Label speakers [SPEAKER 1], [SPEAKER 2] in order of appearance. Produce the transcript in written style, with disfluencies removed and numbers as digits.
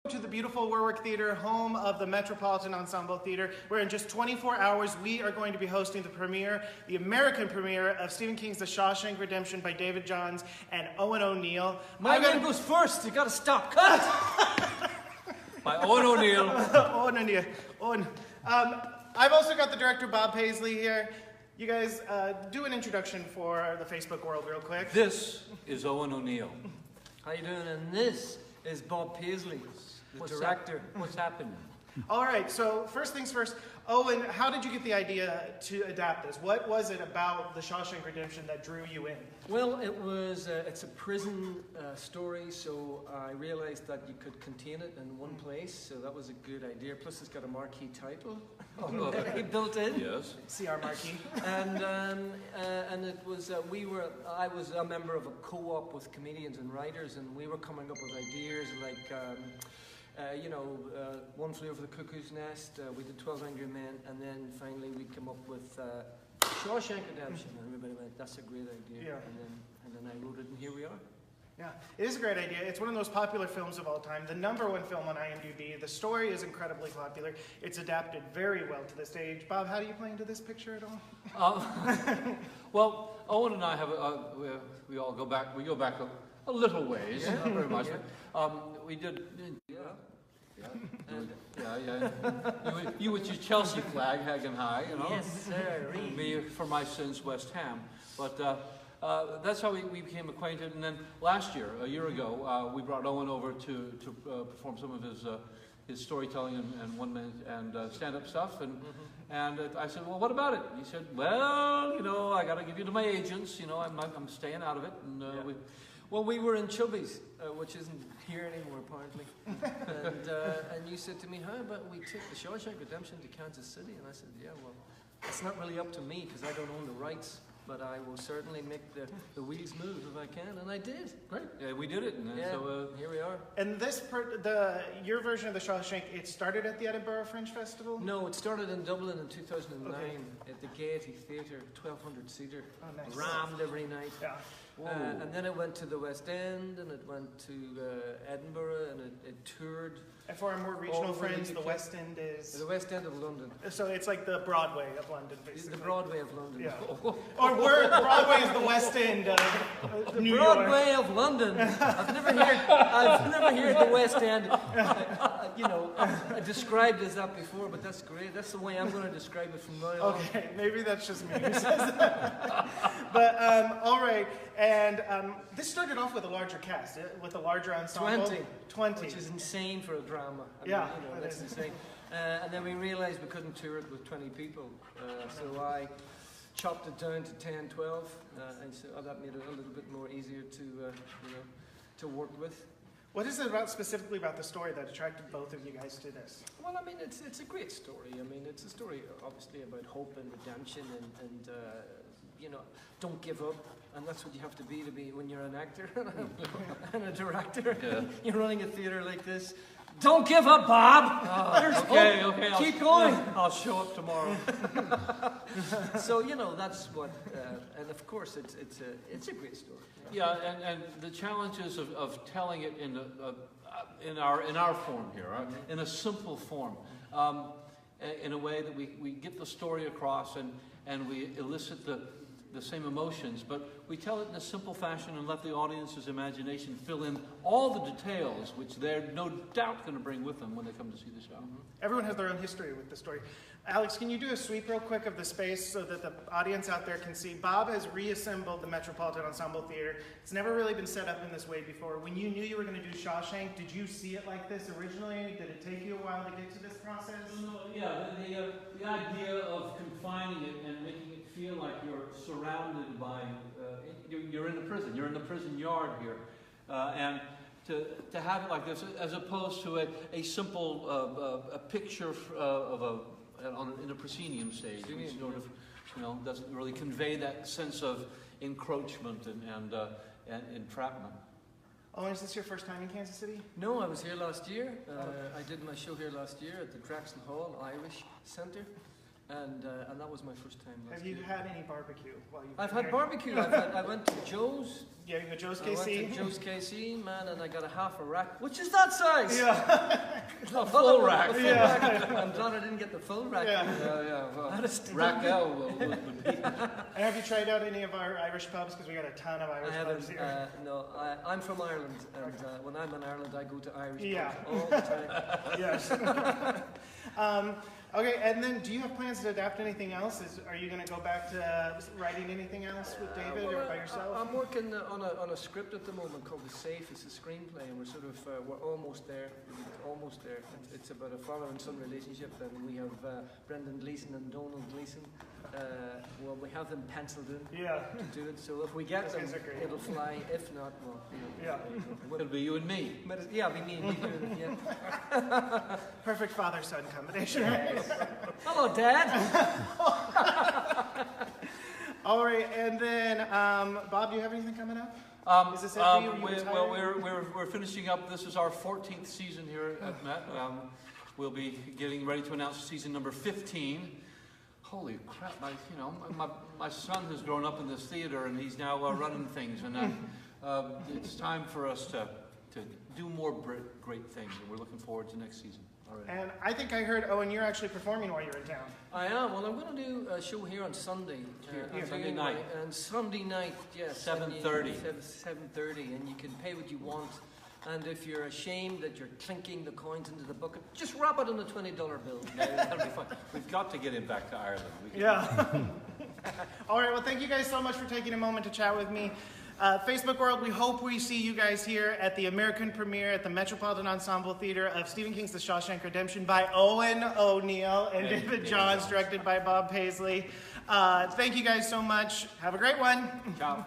[SPEAKER 1] To the beautiful Warwick Theater, home of the Metropolitan Ensemble Theater, where in just 24 hours we are going to be hosting the premiere, the American premiere of Stephen King's The Shawshank Redemption by David Johns and Owen O'Neill.
[SPEAKER 2] My man goes first. You gotta stop. Cut. By Owen O'Neill.
[SPEAKER 1] Owen O'Neill. Owen. I've also got the director Bob Paisley here. You guys do an introduction for the Facebook world real quick.
[SPEAKER 2] This is Owen O'Neill.
[SPEAKER 3] How you doing? And this is Bob Paisley, the director.
[SPEAKER 2] What's happening?
[SPEAKER 1] All right, so first things first. Owen, how did you get the idea to adapt this? What was it about The Shawshank Redemption that drew you in?
[SPEAKER 3] Well, it's a prison story, so I realized that you could contain it in one place, so that was a good idea. Plus, it's got a marquee title built in.
[SPEAKER 2] Yes.
[SPEAKER 1] See our marquee.
[SPEAKER 3] And it was I was a member of a co-op with comedians and writers, and we were coming up with ideas like. One Flew Over the Cuckoo's Nest, we did 12 Angry Men, and then finally we came up with Shawshank Redemption, and everybody went, that's a great idea,
[SPEAKER 1] yeah.
[SPEAKER 3] and then I wrote it, and here we are.
[SPEAKER 1] Yeah, it is a great idea. It's one of those popular films of all time, the #1 film on IMDb. The story is incredibly popular. It's adapted very well to the stage. Bob, how do you play into this picture at all?
[SPEAKER 2] Well, Owen and I have we all go back. We go back a little ways,
[SPEAKER 3] yeah.
[SPEAKER 2] Not very much.
[SPEAKER 3] Yeah.
[SPEAKER 2] We did. Yeah. You with your Chelsea flag hanging high, you know.
[SPEAKER 3] Yes, sir.
[SPEAKER 2] Me, for my sins, West Ham. But that's how we became acquainted. And then last year, a year ago, we brought Owen over to perform some of his storytelling and one-man and stand-up stuff. And I said, well, what about it? He said, well, I got to give you to my agents. I'm staying out of it. And
[SPEAKER 3] we were in Chubby's, which isn't here anymore, apparently. And you said to me, how about we take The Shawshank Redemption to Kansas City? And I said, yeah, well, it's not really up to me because I don't own the rights, but I will certainly make the wheels move if I can. And I did.
[SPEAKER 2] Great. Yeah, we did it. And
[SPEAKER 3] so here we are.
[SPEAKER 1] And your version of The Shawshank, it started at the Edinburgh Fringe Festival?
[SPEAKER 3] No, it started in Dublin in 2009 at the Gaiety Theatre, 1,200 seater, rammed every night.
[SPEAKER 1] Yeah.
[SPEAKER 3] And then it went to the West End, and it went to Edinburgh, and it toured.
[SPEAKER 1] And for our more regional friends, the West End is...
[SPEAKER 3] The West End of London.
[SPEAKER 1] So it's like the Broadway of London, basically.
[SPEAKER 3] The Broadway of London.
[SPEAKER 1] Yeah. Or Broadway is the West End of New York.
[SPEAKER 3] The Broadway of London. I've never heard the West End, described as that before, but that's great. That's the way I'm going to describe it from now on.
[SPEAKER 1] Okay, maybe that's just me who says that. But, all right. And this started off with a larger cast, with a larger ensemble. 20.
[SPEAKER 3] Which is insane for a drama. That's insane. And then we realized we couldn't tour it with 20 people. So I chopped it down to 10, 12. And so that made it a little bit more easier to work with.
[SPEAKER 1] What is it specifically about the story that attracted both of you guys to this?
[SPEAKER 3] Well, it's a great story. It's a story, obviously, about hope and redemption and don't give up. And that's what you have to be when you're an actor and a director. Yeah. You're running a theater like this. Don't give up, Bob!
[SPEAKER 2] Okay.
[SPEAKER 3] Keep going.
[SPEAKER 2] I'll show up tomorrow.
[SPEAKER 3] So, that's what... and of course, it's a great story.
[SPEAKER 2] Yeah, and the challenges of telling it in our form here, in a simple form, in a way that we get the story across and we elicit the same emotions, but we tell it in a simple fashion and let the audience's imagination fill in all the details, which they're no doubt going to bring with them when they come to see the show.
[SPEAKER 1] Everyone has their own history with the story. Alex, can you do a sweep real quick of the space so that the audience out there can see? Bob has reassembled the Metropolitan Ensemble Theater. It's never really been set up in this way before. When you knew you were going to do Shawshank, did you see it like this originally? Did it take you a while to get to this process?
[SPEAKER 2] Yeah, the idea of confining it and making it feel like you're surrounded by, you're in a prison. You're in the prison yard here. And to have it like this, as opposed to a simple a picture in a proscenium stage, which sort of, doesn't really convey that sense of encroachment and entrapment.
[SPEAKER 1] Oh, is this your first time in Kansas City?
[SPEAKER 3] No, I was here last year. I did my show here last year at the Draxon Hall Irish Centre. and that was my first time last
[SPEAKER 1] Have you
[SPEAKER 3] year.
[SPEAKER 1] had any barbecue while you've
[SPEAKER 3] I've
[SPEAKER 1] been
[SPEAKER 3] had
[SPEAKER 1] here?
[SPEAKER 3] barbecue. I went to Joe's.
[SPEAKER 1] Yeah, you go Joe's
[SPEAKER 3] I went
[SPEAKER 1] KC.
[SPEAKER 3] to Joe's KC, man, and I got a half a rack, which is that size.
[SPEAKER 1] Yeah.
[SPEAKER 3] It's not
[SPEAKER 2] full rack.
[SPEAKER 3] A full
[SPEAKER 1] Yeah.
[SPEAKER 3] rack. I'm glad I didn't get the full rack.
[SPEAKER 1] Yeah.
[SPEAKER 2] Well,
[SPEAKER 3] That is
[SPEAKER 2] Raquel would be.
[SPEAKER 1] And have you tried out any of our Irish pubs? Because we got a ton of
[SPEAKER 3] I
[SPEAKER 1] Irish pubs
[SPEAKER 3] haven't.
[SPEAKER 1] here.
[SPEAKER 3] No, I'm from Ireland, and when I'm in Ireland, I go to Irish
[SPEAKER 1] Yeah.
[SPEAKER 3] pubs all the time.
[SPEAKER 1] Yes. Okay, and then do you have plans to adapt anything else? Are you going to go back to writing anything else with David or by yourself?
[SPEAKER 3] I'm working on a script at the moment called The Safe. It's a screenplay, and we're sort of we're almost there. Almost there. It's about a father and son relationship, and we have Brendan Gleeson and Donald Gleeson. Well, we have them penciled in
[SPEAKER 1] Yeah.
[SPEAKER 3] to do it. So if we get
[SPEAKER 1] Those
[SPEAKER 3] them,
[SPEAKER 1] guys are great.
[SPEAKER 3] it'll fly. If not, well,
[SPEAKER 1] Yeah.
[SPEAKER 2] It'll be you and me.
[SPEAKER 3] But yeah, it'll be me and you doing it. Yeah.
[SPEAKER 1] Perfect father-son combination, right?
[SPEAKER 3] Hello, Dad.
[SPEAKER 1] All right, and then Bob, do you have anything coming up? Is this it for you? Are you retiring?
[SPEAKER 2] We're finishing up. This is our 14th season here at Met. We'll be getting ready to announce season number 15. Holy crap! My son has grown up in this theater, and he's now running things, and it's time for us to do more great things, and we're looking forward to next season already.
[SPEAKER 1] And I think I heard, Owen, you're actually performing while you're in town.
[SPEAKER 3] I am. Well, I'm going to do a show here on Sunday.
[SPEAKER 2] Here, Sunday night.
[SPEAKER 3] And Sunday night, yes.
[SPEAKER 2] 7:30.
[SPEAKER 3] 7:30, and you can pay what you want. And if you're ashamed that you're clinking the coins into the bucket, just wrap it on a $20 bill.
[SPEAKER 2] Yeah, that'll be fun. We've got to get him back to Ireland.
[SPEAKER 1] Yeah. All right, well, thank you guys so much for taking a moment to chat with me. Facebook world, we hope we see you guys here at the American premiere at the Metropolitan Ensemble Theater of Stephen King's The Shawshank Redemption by Owen O'Neill and David Johns, directed by Bob Paisley. Thank you guys so much. Have a great one.
[SPEAKER 2] Ciao.